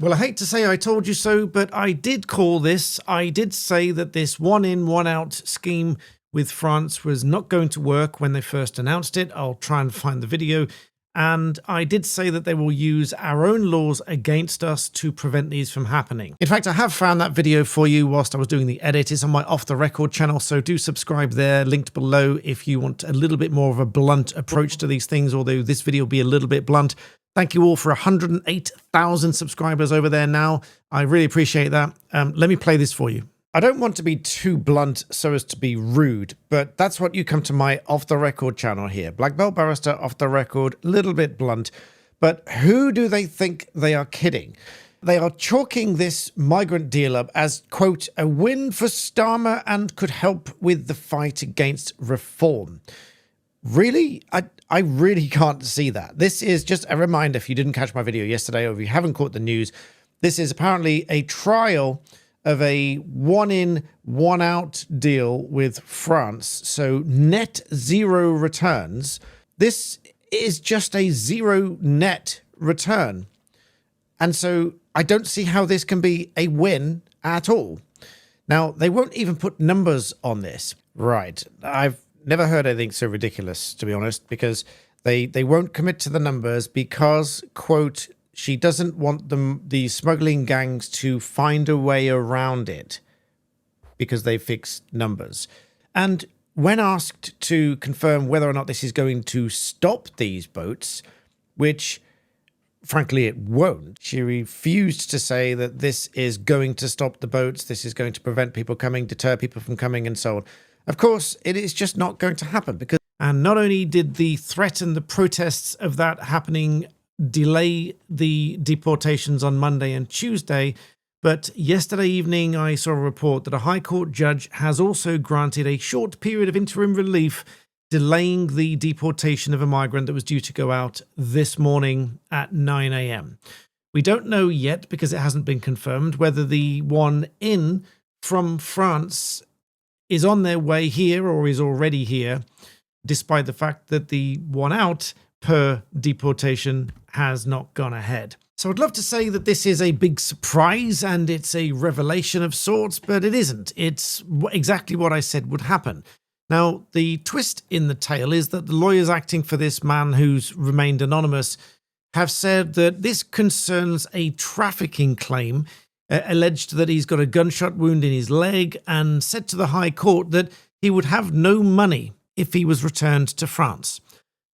Well, I hate to say I told you so, but I did call this. I did say that this one in, one out scheme with France was not going to work when they first announced it. I'll try and find the video. And I did say that they will use our own laws against us to prevent these from happening. In fact, I have found that video for you whilst I was doing the edit. It's on my Off the Record channel, so do subscribe there, linked below if you want a little bit more of a blunt approach to these things, although this video will be a little bit blunt. Thank you all for 108,000 subscribers over there now. I really appreciate that. Let me play this for you. I don't want to be too blunt so as to be rude, but that's what you come to my Off the Record channel here. BlackBeltBarrister, Off the Record, a little bit blunt. But who do they think they are kidding? They are chalking this migrant deal up as, quote, a win for Starmer and could help with the fight against reform. Really? I really can't see that. This is just a reminder, if you didn't catch my video yesterday or if you haven't caught the news, this is apparently a trial of a one in, one out deal with France. So net zero returns. This is just a zero net return. And so I don't see how this can be a win at all. Now, they won't even put numbers on this. Right. I've never heard anything so ridiculous, to be honest, because they won't commit to the numbers because, quote, she doesn't want the smuggling gangs to find a way around it because they fixed numbers. And when asked to confirm whether or not this is going to stop these boats, which frankly it won't, she refused to say that this is going to stop the boats, this is going to prevent people coming, deter people from coming and so on. Of course, it is just not going to happen because... And not only did the threat and the protests of that happening delay the deportations on Monday and Tuesday, but yesterday evening I saw a report that a High Court judge has also granted a short period of interim relief, delaying the deportation of a migrant that was due to go out this morning at 9 a.m. We don't know yet, because it hasn't been confirmed, whether the one in from France is on their way here or is already here, despite the fact that the one out per deportation has not gone ahead. So I'd love to say that this is a big surprise and it's a revelation of sorts, but it isn't. It's exactly what I said would happen. Now, the twist in the tale is that the lawyers acting for this man who's remained anonymous have said that this concerns a trafficking claim, alleged that he's got a gunshot wound in his leg, and said to the High Court that he would have no money if he was returned to France.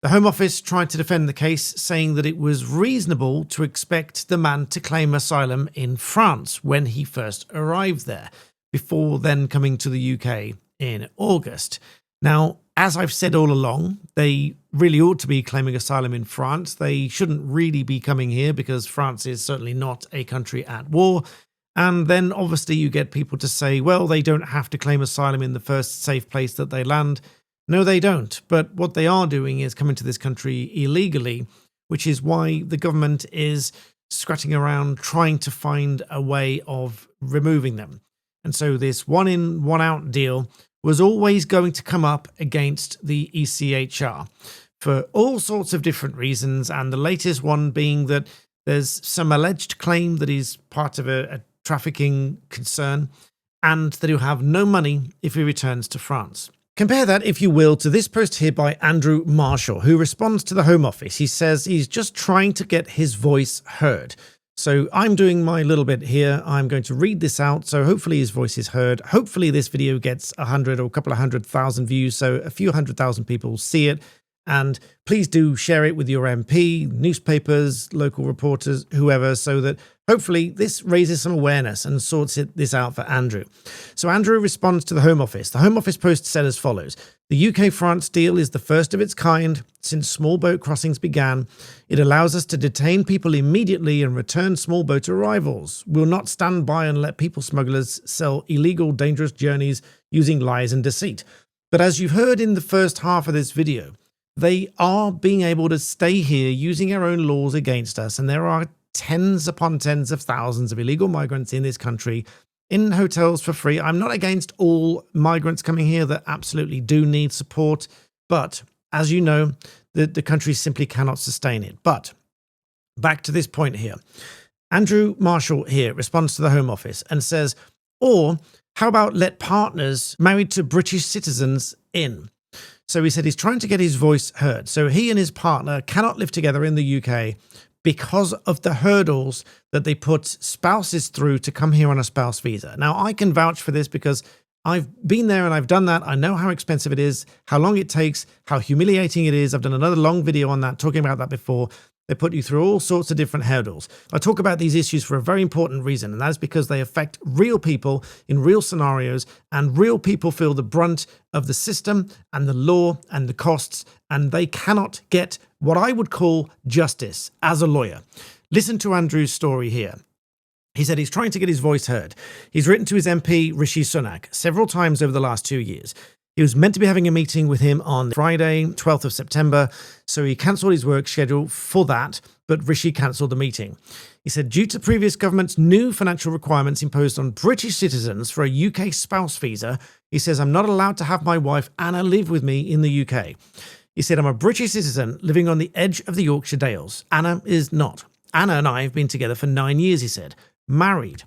The Home Office tried to defend the case, saying that it was reasonable to expect the man to claim asylum in France when he first arrived there, before then coming to the UK in August. Now, as I've said all along, they really ought to be claiming asylum in France. They shouldn't really be coming here because France is certainly not a country at war. And then obviously you get people to say, well, they don't have to claim asylum in the first safe place that they land. No, they don't. But what they are doing is coming to this country illegally, which is why the government is scratching around trying to find a way of removing them. And so this one in, one out deal was always going to come up against the ECHR for all sorts of different reasons. And the latest one being that there's some alleged claim that he's part of a trafficking concern and that he'll have no money if he returns to France. Compare that, if you will, to this post here by Andrew Marshall, who responds to the Home Office. He says he's just trying to get his voice heard. So I'm doing my little bit here. I'm going to read this out, so hopefully his voice is heard. Hopefully this video gets 100 or a couple of 100,000 views, so a few 100,000 people see it. And please do share it with your MP, newspapers, local reporters, whoever, so that hopefully this raises some awareness and sorts this out for Andrew. So Andrew responds to the Home Office. The Home Office post said as follows: the UK-France deal is the first of its kind since small boat crossings began. It allows us to detain people immediately and return small boat arrivals. We'll not stand by and let people smugglers sell illegal, dangerous journeys using lies and deceit. But as you've heard in the first half of this video, they are being able to stay here using our own laws against us, and there are tens upon tens of thousands of illegal migrants in this country in hotels for free. I'm not against all migrants coming here that absolutely do need support, but as you know, the country simply cannot sustain it. But back to this point here. Andrew Marshall here responds to the Home Office and says, or how about let partners married to British citizens in? So he said he's trying to get his voice heard. So he and his partner cannot live together in the UK because of the hurdles that they put spouses through to come here on a spouse visa. Now, I can vouch for this because I've been there and I've done that. I know how expensive it is, how long it takes, how humiliating it is. I've done another long video on that, talking about that before. They put you through all sorts of different hurdles. I talk about these issues for a very important reason, and that is because they affect real people in real scenarios, and real people feel the brunt of the system and the law and the costs, and they cannot get what I would call justice as a lawyer. Listen to Andrew's story here. He said he's trying to get his voice heard. He's written to his MP, Rishi Sunak, several times over the last 2 years. He was meant to be having a meeting with him on Friday, 12th of September, so he cancelled his work schedule for that, but Rishi cancelled the meeting. He said, due to previous government's new financial requirements imposed on British citizens for a UK spouse visa, he says, I'm not allowed to have my wife Anna live with me in the UK. He said, I'm a British citizen living on the edge of the Yorkshire Dales. Anna is not. Anna and I have been together for 9 years, he said. Married.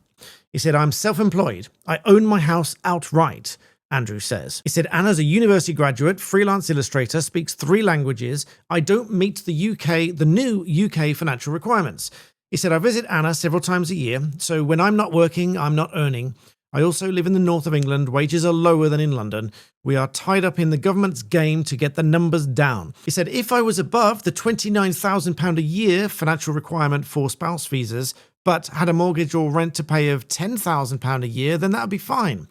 He said, I'm self-employed. I own my house outright. Andrew says. He said, Anna's a university graduate, freelance illustrator, speaks 3 languages. I don't meet the new UK financial requirements. He said, I visit Anna several times a year, so when I'm not working, I'm not earning. I also live in the north of England. Wages are lower than in London. We are tied up in the government's game to get the numbers down. He said, if I was above the £29,000 a year financial requirement for spouse visas, but had a mortgage or rent to pay of £10,000 a year, then that would be fine.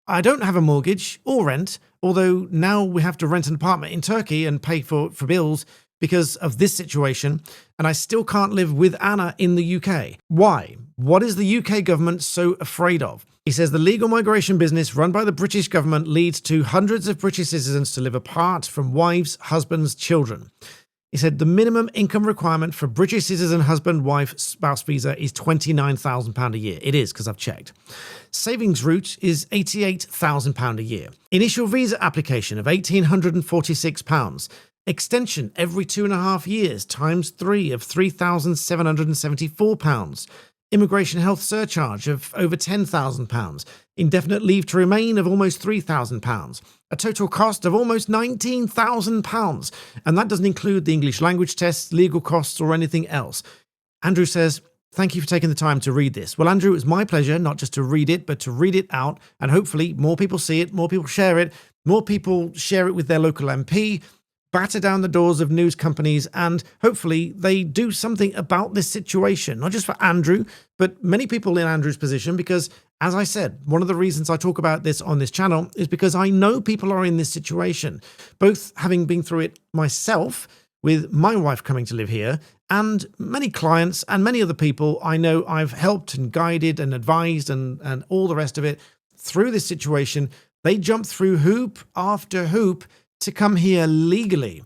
I don't have a mortgage or rent, although now we have to rent an apartment in Turkey and pay for bills because of this situation, and I still can't live with Anna in the UK. Why? What is the UK government so afraid of? He says the legal migration business run by the British government leads to hundreds of British citizens to live apart from wives, husbands, children. He said the minimum income requirement for British citizen husband-wife spouse visa is £29,000 a year. It is, because I've checked. Savings route is £88,000 a year. Initial visa application of £1,846. Extension every 2.5 years times 3 of £3,774. Immigration health surcharge of over £10,000. Indefinite leave to remain of almost £3,000. A total cost of almost £19,000. And that doesn't include the English language tests, legal costs, or anything else. Andrew says, thank you for taking the time to read this. Well, Andrew, it's my pleasure not just to read it, but to read it out. And hopefully more people see it, more people share it, more people share it with their local MP, batter down the doors of news companies, and hopefully they do something about this situation, not just for Andrew, but many people in Andrew's position, because, as I said, one of the reasons I talk about this on this channel is because I know people are in this situation, both having been through it myself with my wife coming to live here, and many clients and many other people I know I've helped and guided and advised and all the rest of it through this situation. They jump through hoop after hoop to come here legally,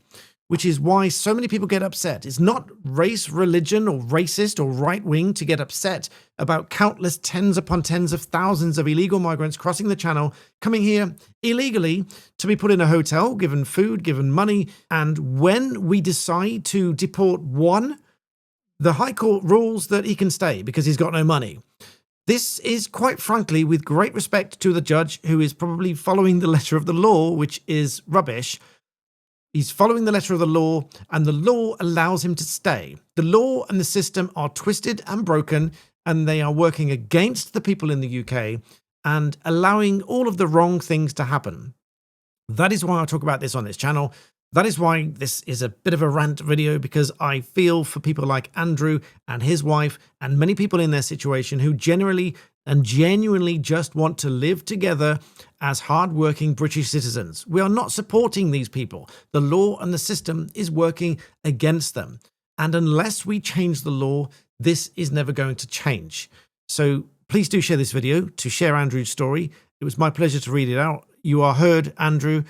which is why so many people get upset. It's not race, religion, or racist or right-wing to get upset about countless tens upon tens of thousands of illegal migrants crossing the channel, coming here illegally to be put in a hotel, given food, given money. And when we decide to deport one, the High Court rules that he can stay because he's got no money. This is, quite frankly, with great respect to the judge, who is probably following the letter of the law, which is rubbish. He's following the letter of the law, and the law allows him to stay. The law and the system are twisted and broken, and they are working against the people in the UK and allowing all of the wrong things to happen. That is why I talk about this on this channel. That is why this is a bit of a rant video, because I feel for people like Andrew and his wife and many people in their situation who generally and genuinely just want to live together as hard-working British citizens. We are not supporting these people. The law and the system is working against them. And unless we change the law, this is never going to change. So please do share this video to share Andrew's story. It was my pleasure to read it out. You are heard, Andrew.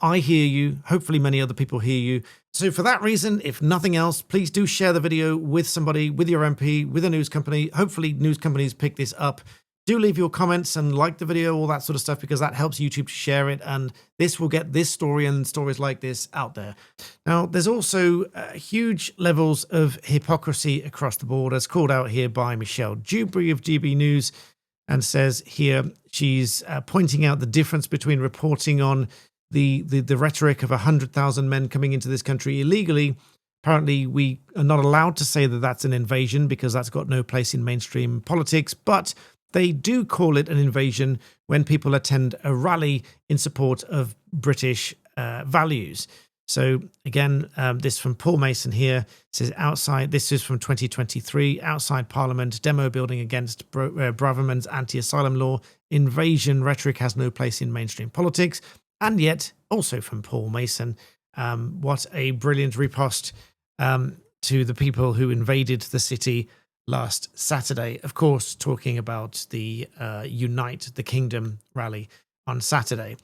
I hear you. Hopefully many other people hear you. So for that reason, if nothing else, please do share the video with somebody, with your MP, with a news company. Hopefully news companies pick this up, Do leave your comments and like the video, all that sort of stuff, because that helps YouTube to share it, and this will get this story and stories like this out there. Now, there's also huge levels of hypocrisy across the board, as called out here by Michelle Dewberry of GB News, and says here she's pointing out the difference between reporting on the rhetoric of 100,000 men coming into this country illegally. Apparently, we are not allowed to say that that's an invasion because that's got no place in mainstream politics, but they do call it an invasion when people attend a rally in support of British values. So again, this from Paul Mason here says outside, this is from 2023, outside Parliament, demo building against Braverman's anti-asylum law, invasion rhetoric has no place in mainstream politics. And yet, also from Paul Mason, what a brilliant riposte to the people who invaded the city last Saturday. Of course, talking about the Unite the Kingdom rally on Saturday.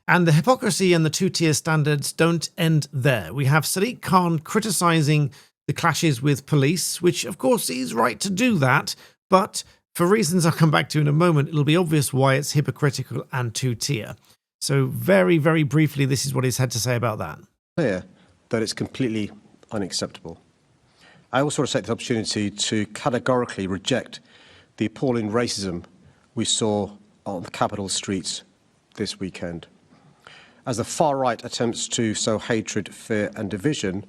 And the hypocrisy and the two-tier standards don't end there. We have Sadiq Khan criticising the clashes with police, which of course he's right to do that, but for reasons I'll come back to in a moment, it'll be obvious why it's hypocritical and two-tier. So very, very briefly, this is what he's had to say about that. Clear that it's completely unacceptable. I also want to take the opportunity to categorically reject the appalling racism we saw on the capital streets this weekend. As the far right attempts to sow hatred, fear and division,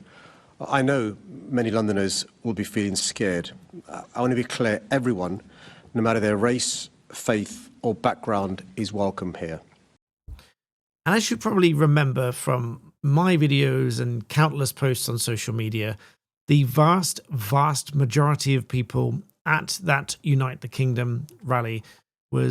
I know many Londoners will be feeling scared. I want to be clear, everyone, no matter their race, faith or background, is welcome here. And as you probably remember from my videos and countless posts on social media, the vast, vast majority of people at that Unite the Kingdom rally were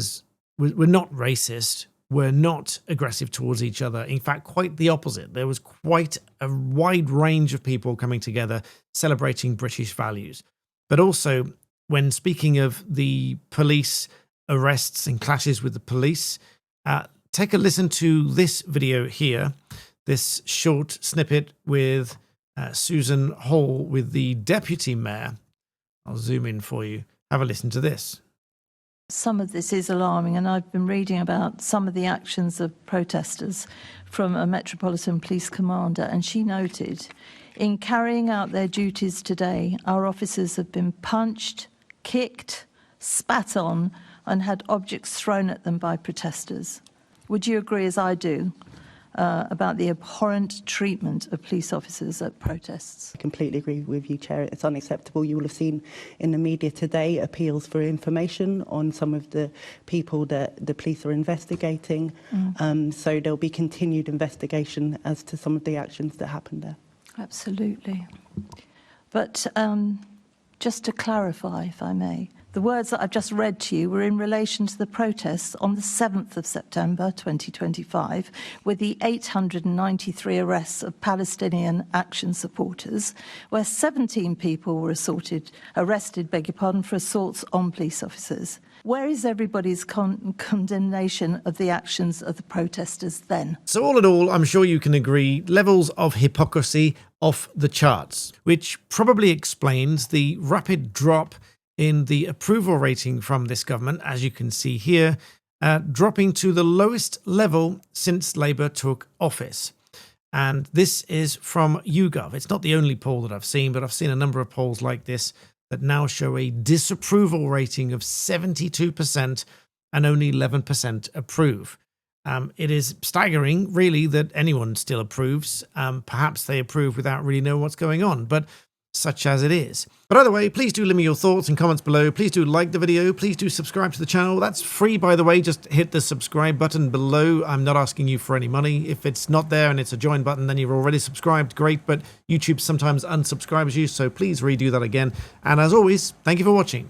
not racist, were not aggressive towards each other. In fact, quite the opposite. There was quite a wide range of people coming together celebrating British values. But also, when speaking of the police arrests and clashes with the police, take a listen to this video here, this short snippet with Susan Hall with the Deputy Mayor. I'll zoom in for you. Have a listen to this. Some of this is alarming, and I've been reading about some of the actions of protesters from a Metropolitan Police commander, and she noted, in carrying out their duties today, our officers have been punched, kicked, spat on, and had objects thrown at them by protesters. Would you agree, as I do, about the abhorrent treatment of police officers at protests? I completely agree with you, Chair. It's unacceptable. You will have seen in the media today appeals for information on some of the people that the police are investigating. So there'll be continued investigation as to some of the actions that happened there. Absolutely. But just to clarify, if I may, the words that I've just read to you were in relation to the protests on the 7th of September 2025, with the 893 arrests of Palestinian Action supporters, where 17 people were arrested, for assaults on police officers. Where is everybody's condemnation of the actions of the protesters then? So all in all, I'm sure you can agree, levels of hypocrisy off the charts, which probably explains the rapid drop in the approval rating from this government, as you can see here, dropping to the lowest level since Labour took office. And this is from YouGov. It's not the only poll that I've seen, but I've seen a number of polls like this that now show a disapproval rating of 72% and only 11% approve. It is staggering, really, that anyone still approves. Perhaps they approve without really knowing what's going on, but such as it is. But either way, please do leave me your thoughts and comments below. Please do like the video. Please do subscribe to the channel. That's free, by the way. Just hit the subscribe button below. I'm not asking you for any money. If it's not there and it's a join button, then you're already subscribed. Great, but YouTube sometimes unsubscribes you, so please redo that again. And as always, thank you for watching.